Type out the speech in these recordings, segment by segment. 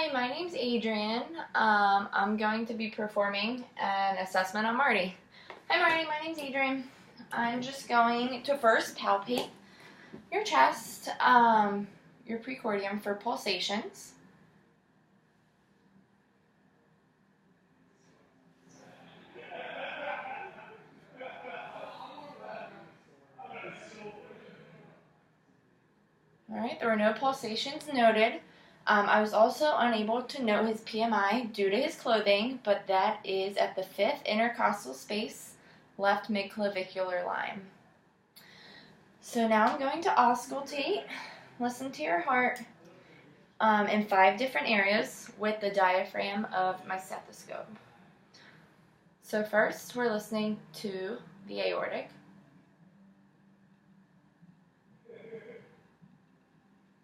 Hi, my name's Adrian. I'm going to be performing an assessment on Marty. Hi Marty, my name's Adrian. I'm just going to first palpate your chest, your precordium for pulsations. Alright, there were no pulsations noted. I was also unable to note his PMI due to his clothing, but that is at the 5th intercostal space, left midclavicular line. So now I'm going to auscultate, listen to your heart in 5 different areas with the diaphragm of my stethoscope. So first we're listening to the aortic,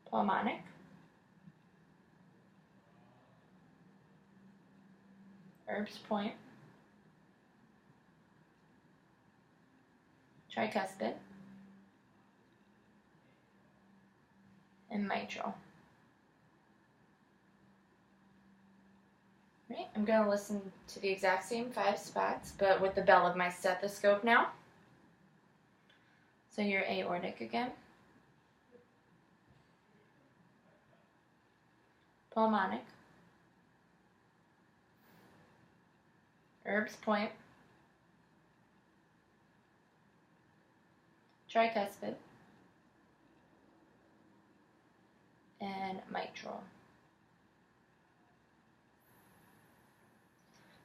pulmonic, Erb's point, tricuspid, and mitral. Right, I'm going to listen to the exact same 5 spots, but with the bell of my stethoscope now. So your aortic again, pulmonic, Erb's point, tricuspid, and mitral.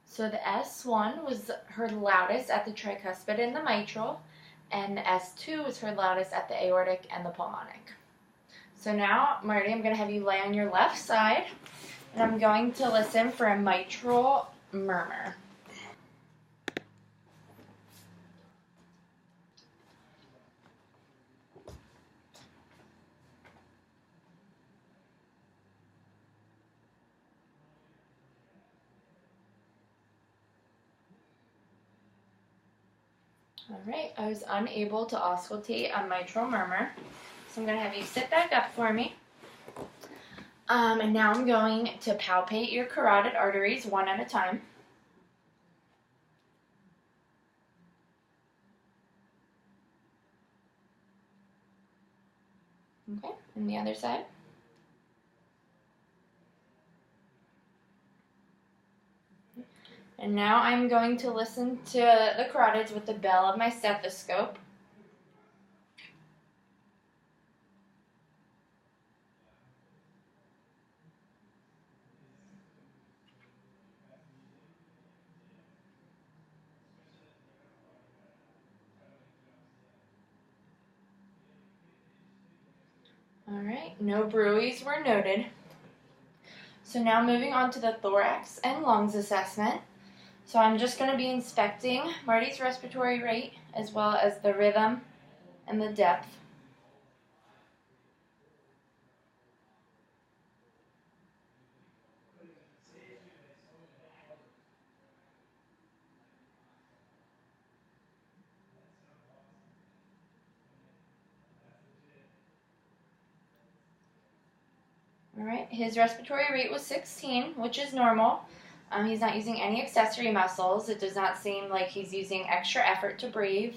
So the S1 was heard loudest at the tricuspid and the mitral, and the S2 was heard loudest at the aortic and the pulmonic. So now, Marty, I'm going to have you lay on your left side, and I'm going to listen for a mitral murmur. Alright, I was unable to auscultate a mitral murmur, so I'm going to have you sit back up for me. And now I'm going to palpate your carotid arteries one at a time. Okay, and the other side. And now I'm going to listen to the carotids with the bell of my stethoscope. Alright, no bruits were noted. So now moving on to the thorax and lungs assessment. So I'm just going to be inspecting Marty's respiratory rate as well as the rhythm and the depth. Alright, his respiratory rate was 16, which is normal. He's not using any accessory muscles. It does not seem like he's using extra effort to breathe.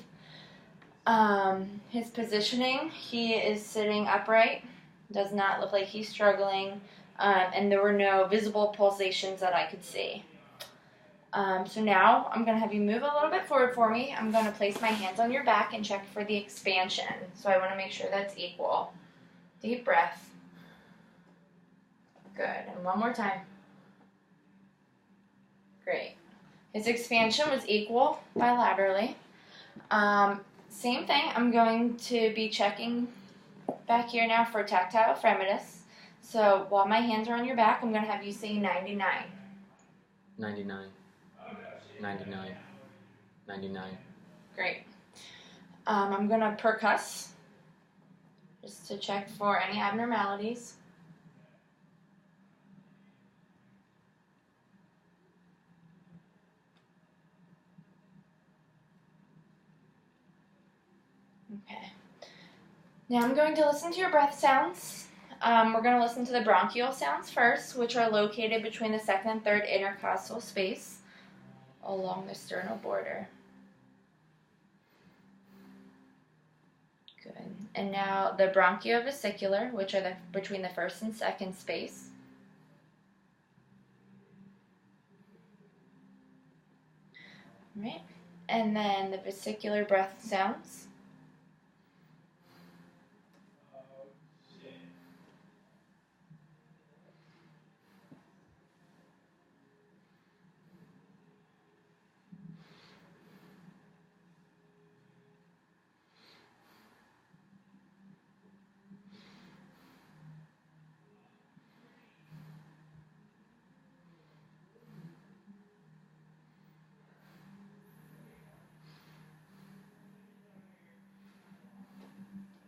His positioning, he is sitting upright. Does not look like he's struggling. And there were no visible pulsations that I could see. So now I'm going to have you move a little bit forward for me. I'm going to place my hands on your back and check for the expansion. So I want to make sure that's equal. Deep breath. Good. And one more time. Great. His expansion was equal bilaterally. Same thing, I'm going to be checking back here now for tactile ephemeris. So while my hands are on your back, I'm going to have you say 99. 99. 99. 99. Great. I'm going to percuss just to check for any abnormalities. Okay. Now I'm going to listen to your breath sounds. we're going to listen to the bronchial sounds first, which are located between the second and third intercostal space along the sternal border. Good. And now the bronchiovesicular, which are between the first and second space. Right. And then the vesicular breath sounds.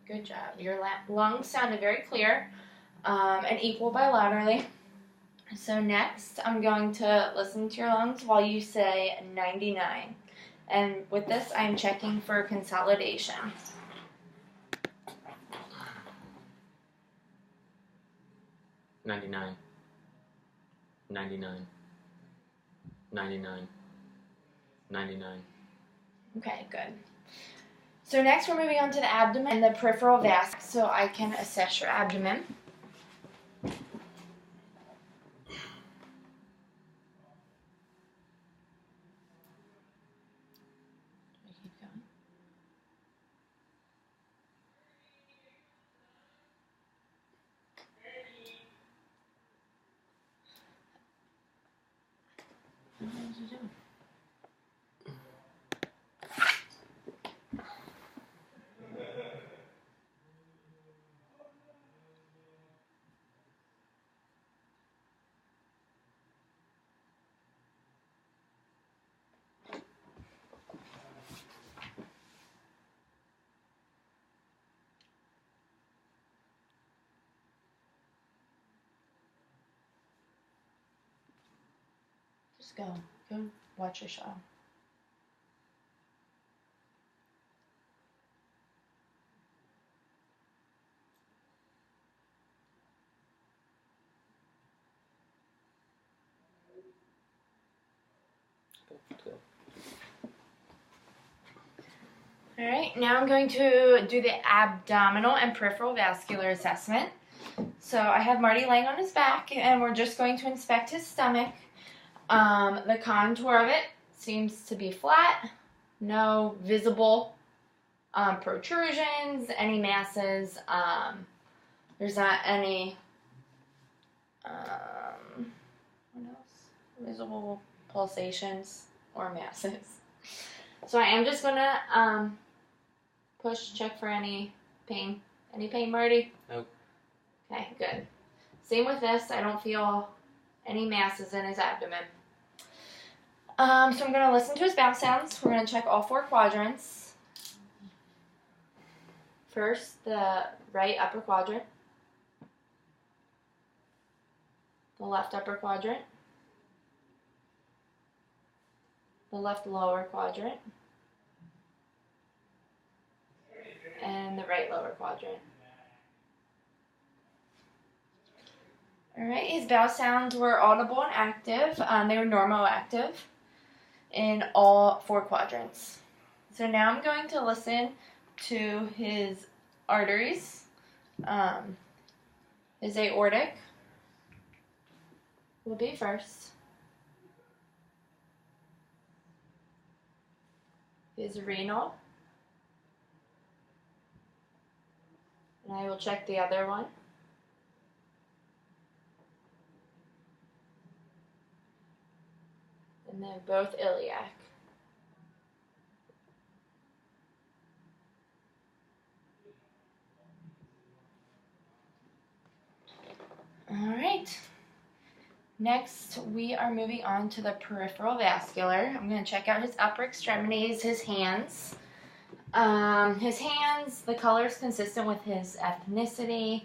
Good job. Your lungs sounded very clear and equal bilaterally. So next, I'm going to listen to your lungs while you say 99. And with this, I'm checking for consolidation. 99. 99. 99. 99. Okay, good. So next we're moving on to the abdomen and the peripheral vasculature, so I can assess your abdomen. Keep going. What are you doing? Just go. Go watch your show. All right, now I'm going to do the abdominal and peripheral vascular assessment. So I have Marty laying on his back, and we're just going to inspect his stomach. The contour of it seems to be flat, no visible protrusions, any masses. There's not any what else? Visible pulsations or masses. So I am just gonna check for any pain. Any pain, Marty? Nope. Okay, good. Same with this. I don't feel any masses in his abdomen. So I'm going to listen to his bowel sounds. We're going to check all 4 quadrants. First, the right upper quadrant. The left upper quadrant. The left lower quadrant. And the right lower quadrant. Alright, his bowel sounds were audible and active. They were normoactive in all 4 quadrants. So now I'm going to listen to his arteries. His aortic will be first. His renal. And I will check the other one. And then both iliac. All right. Next, we are moving on to the peripheral vascular. I'm going to check out his upper extremities, his hands. His hands, the color is consistent with his ethnicity.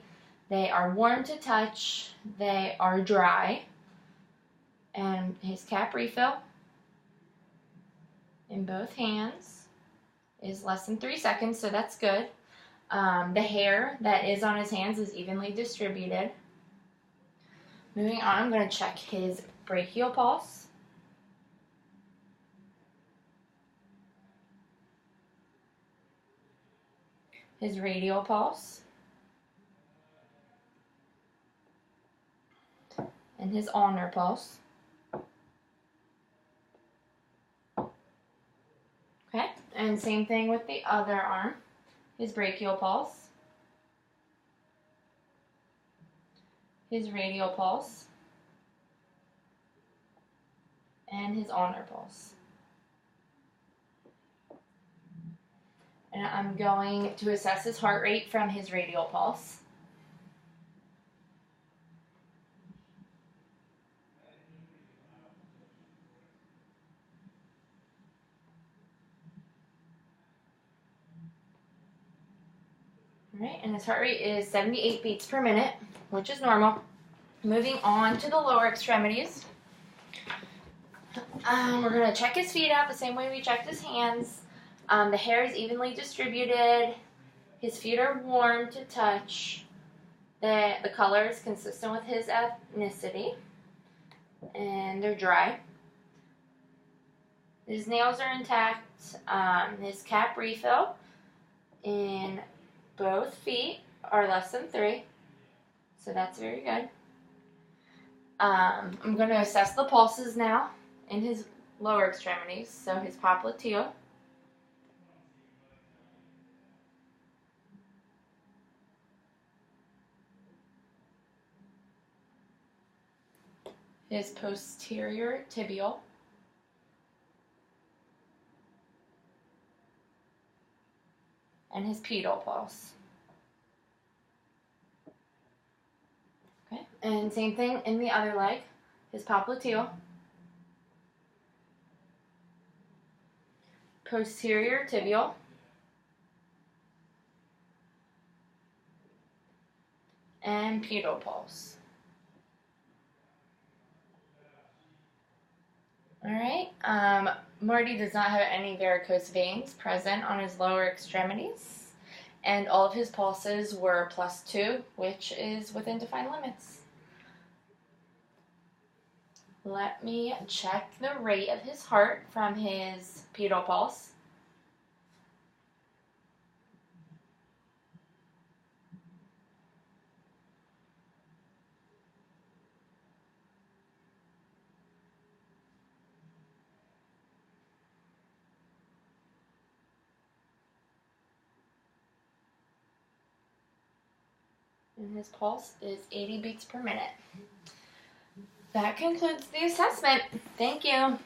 They are warm to touch. They are dry. And his cap refill in both hands is less than 3 seconds, so that's good. The hair that is on his hands is evenly distributed. Moving on, I'm going to check his brachial pulse. His radial pulse. And his ulnar pulse. Okay, and same thing with the other arm. His brachial pulse. His radial pulse. And his ulnar pulse. And I'm going to assess his heart rate from his radial pulse. Alright, and his heart rate is 78 beats per minute, which is normal. Moving on to the lower extremities. We're going to check his feet out the same way we checked his hands. The hair is evenly distributed. His feet are warm to touch. The color is consistent with his ethnicity. And they're dry. His nails are intact. His cap refill in both feet are less than 3. So that's very good. I'm going to assess the pulses now in his lower extremities. So his popliteal. His posterior tibial. And his pedal pulse. Okay, and same thing in the other leg, his popliteal, posterior tibial, and pedal pulse. Alright, Marty does not have any varicose veins present on his lower extremities, and all of his pulses were +2, which is within defined limits. Let me check the rate of his heart from his pedal pulse. And his pulse is 80 beats per minute. That concludes the assessment. Thank you.